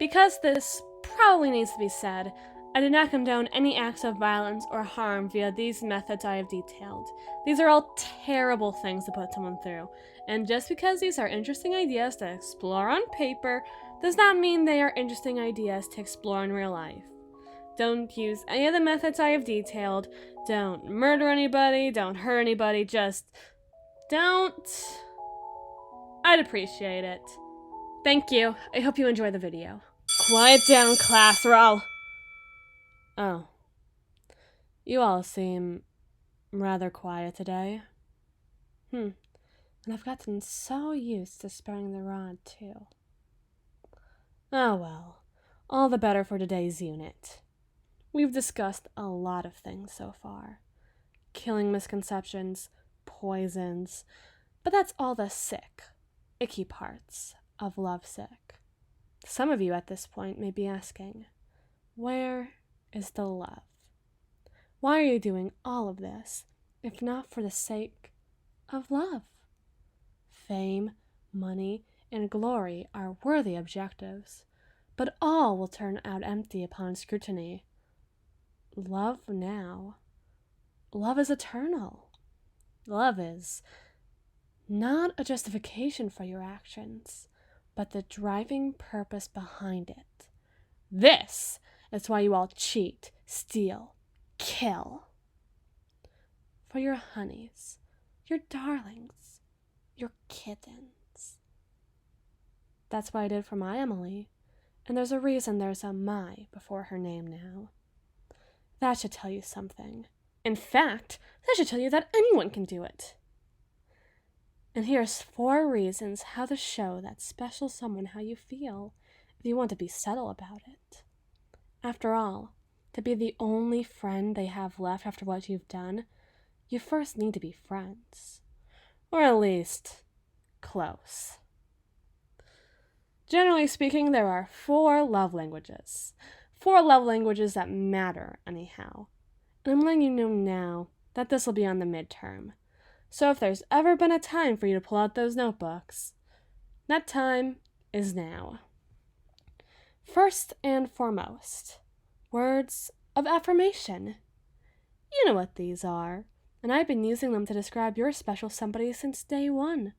Because this probably needs to be said, I do not condone any acts of violence or harm via these methods I have detailed. These are all terrible things to put someone through, and just because these are interesting ideas to explore on paper does not mean they are interesting ideas to explore in real life. Don't use any of the methods I have detailed. Don't murder anybody, don't hurt anybody, just don't. I'd appreciate it. Thank you. I hope you enjoy the video. Quiet down, class, or I'll... Oh. You all seem rather quiet today. And I've gotten so used to sparing the rod, too. Oh well. All the better for today's unit. We've discussed a lot of things so far. Killing misconceptions, poisons, but that's all the sick, icky parts of lovesick. Some of you at this point may be asking, where is the love? Why are you doing all of this, if not for the sake of love? Fame, money, and glory are worthy objectives, but all will turn out empty upon scrutiny. Love now. Love is eternal. Love is not a justification for your actions, but the driving purpose behind it. This is why you all cheat, steal, kill. For your honeys, your darlings, your kittens. That's what I did for my Emily, and there's a reason there's a my before her name now. That should tell you something. In fact, that should tell you that anyone can do it. And here's 4 reasons how to show that special someone how you feel if you want to be subtle about it. After all, to be the only friend they have left after what you've done, you first need to be friends. Or at least, close. Generally speaking, there are 4 love languages. 4 love languages that matter, anyhow. And I'm letting you know now that this will be on the midterm. So if there's ever been a time for you to pull out those notebooks, that time is now. First and foremost, words of affirmation. You know what these are, and I've been using them to describe your special somebody since day 1.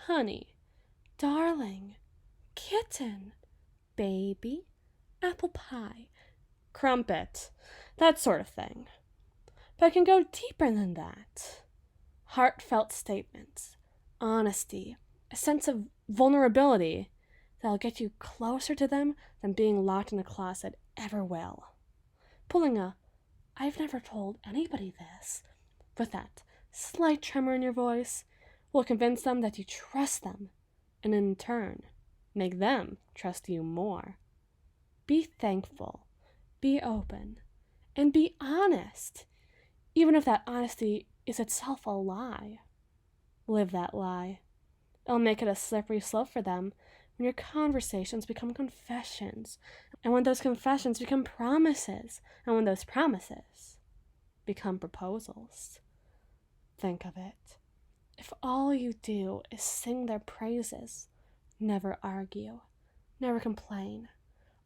Honey, darling, kitten, baby, apple pie, crumpet, that sort of thing. But I can go deeper than that. Heartfelt statements, honesty, a sense of vulnerability that'll get you closer to them than being locked in a closet ever will. Pulling a, I've never told anybody this, with that slight tremor in your voice will convince them that you trust them, and in turn, make them trust you more. Be thankful, be open, and be honest, even if that honesty is itself a lie. Live that lie. It'll make it a slippery slope for them when your conversations become confessions, and when those confessions become promises, and when those promises become proposals. Think of it. If all you do is sing their praises, never argue, never complain,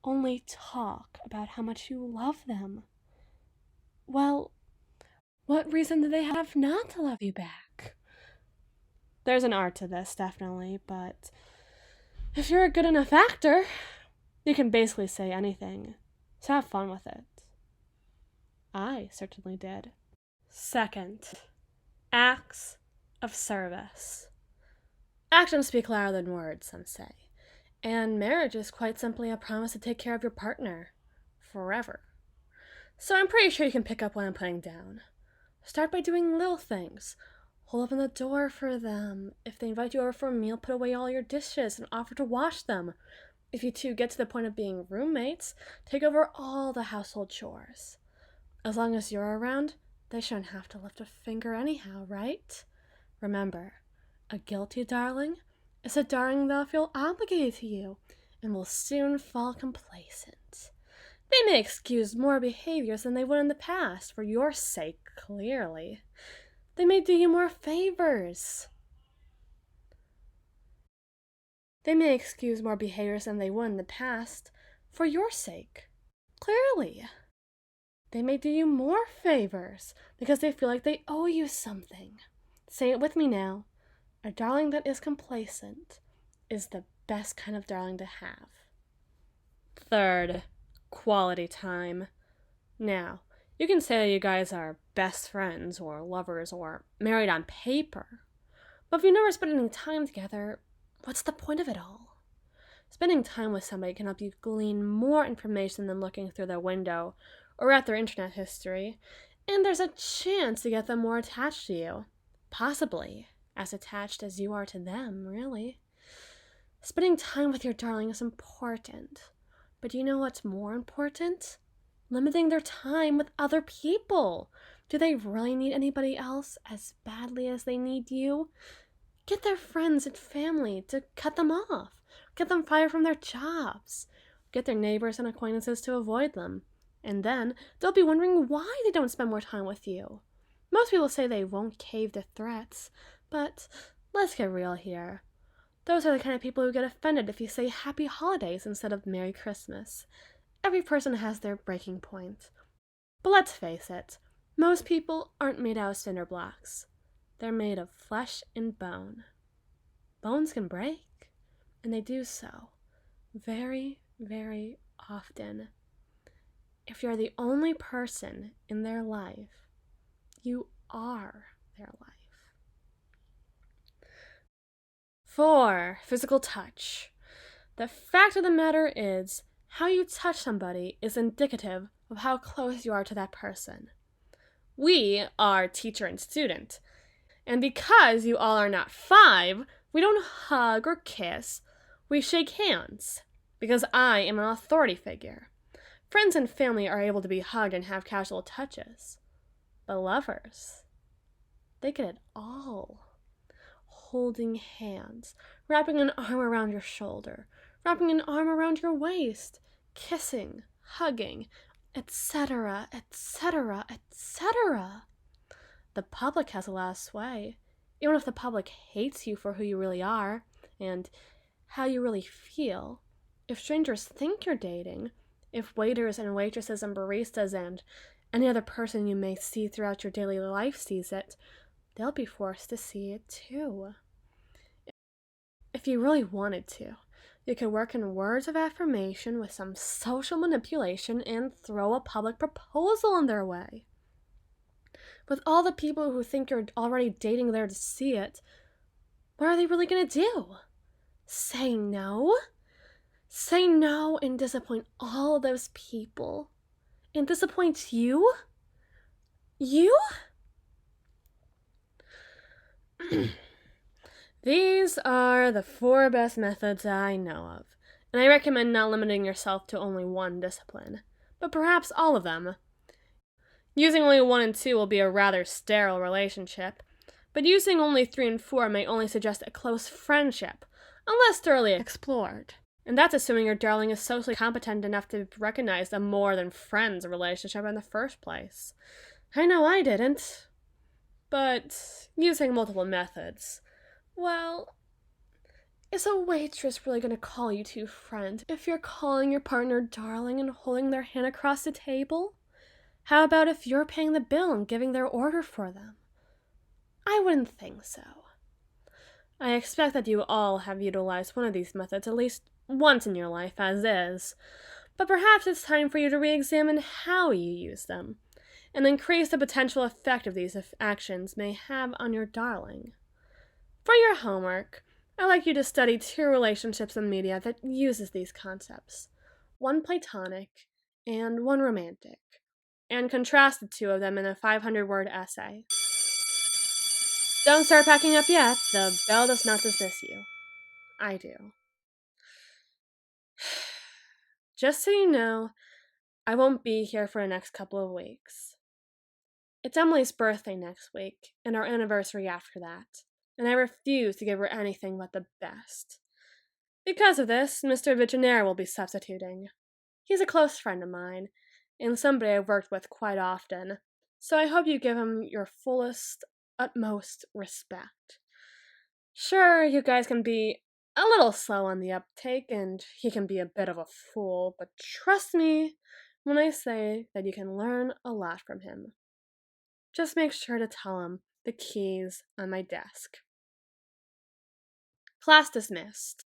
only talk about how much you love them, well, what reason do they have not to love you back? There's an art to this, definitely, but if you're a good enough actor, you can basically say anything, so have fun with it. I certainly did. Second, acts of service. Actions speak louder than words, some say, and marriage is quite simply a promise to take care of your partner forever. So I'm pretty sure you can pick up what I'm putting down. Start by doing little things. Hold open the door for them. If they invite you over for a meal, put away all your dishes and offer to wash them. If you two get to the point of being roommates, take over all the household chores. As long as you're around, they shouldn't have to lift a finger anyhow, right? Remember, a guilty darling is a darling that'll feel obligated to you and will soon fall complacent. They may excuse more behaviors than they would in the past, for your sake, clearly. They may do you more favors. They may excuse more behaviors than they would in the past, for your sake. Clearly. They may do you more favors because they feel like they owe you something. Say it with me now. A darling that is complacent is the best kind of darling to have. Third, quality time. Now, you can say that you guys are best friends or lovers or married on paper, but if you never spend any time together, what's the point of it all? Spending time with somebody can help you glean more information than looking through their window or at their internet history, and there's a chance to get them more attached to you. Possibly as attached as you are to them, really. Spending time with your darling is important, but do you know what's more important? Limiting their time with other people. Do they really need anybody else as badly as they need you? Get their friends and family to cut them off. Get them fired from their jobs. Get their neighbors and acquaintances to avoid them. And then they'll be wondering why they don't spend more time with you. Most people say they won't cave to threats, but let's get real here. Those are the kind of people who get offended if you say Happy Holidays instead of Merry Christmas. Every person has their breaking point. But let's face it, most people aren't made out of cinder blocks. They're made of flesh and bone. Bones can break, and they do so very, very often. If you're the only person in their life, you are their life. 4. Physical touch. The fact of the matter is, how you touch somebody is indicative of how close you are to that person. We are teacher and student, and because you all are not 5, we don't hug or kiss, we shake hands, because I am an authority figure. Friends and family are able to be hugged and have casual touches, but lovers, they get it all. Holding hands, wrapping an arm around your shoulder, wrapping an arm around your waist, kissing, hugging, etc., etc., etc. The public has a lot of sway. Even if the public hates you for who you really are and how you really feel, if strangers think you're dating, if waiters and waitresses and baristas and any other person you may see throughout your daily life sees it, they'll be forced to see it too. If you really wanted to, you could work in words of affirmation with some social manipulation and throw a public proposal in their way. With all the people who think you're already dating there to see it, what are they really going to do? Say no? Say no and disappoint all those people? And disappoint you? You? These are the 4 best methods I know of, and I recommend not limiting yourself to only one discipline, but perhaps all of them. Using only 1 and 2 will be a rather sterile relationship, but using only 3 and 4 may only suggest a close friendship, unless thoroughly explored. And that's assuming your darling is socially competent enough to recognize a more than friends relationship in the first place. I know I didn't. But using multiple methods, well, is a waitress really going to call you 2 friend if you're calling your partner darling and holding their hand across the table? How about if you're paying the bill and giving their order for them? I wouldn't think so. I expect that you all have utilized one of these methods at least once in your life as is, but perhaps it's time for you to re-examine how you use them, and increase the potential effect of these actions may have on your darling. For your homework, I'd like you to study 2 relationships in media that uses these concepts, 1 platonic and 1 romantic, and contrast the 2 of them in a 500-word essay. Don't start packing up yet. The bell does not dismiss you. I do. Just so you know, I won't be here for the next couple of weeks. It's Emily's birthday next week, and our anniversary after that, and I refuse to give her anything but the best. Because of this, Mr. Vigenere will be substituting. He's a close friend of mine, and somebody I've worked with quite often, so I hope you give him your fullest, utmost respect. Sure, you guys can be a little slow on the uptake, and he can be a bit of a fool, but trust me when I say that you can learn a lot from him. Just make sure to tell him the key's on my desk. Class dismissed.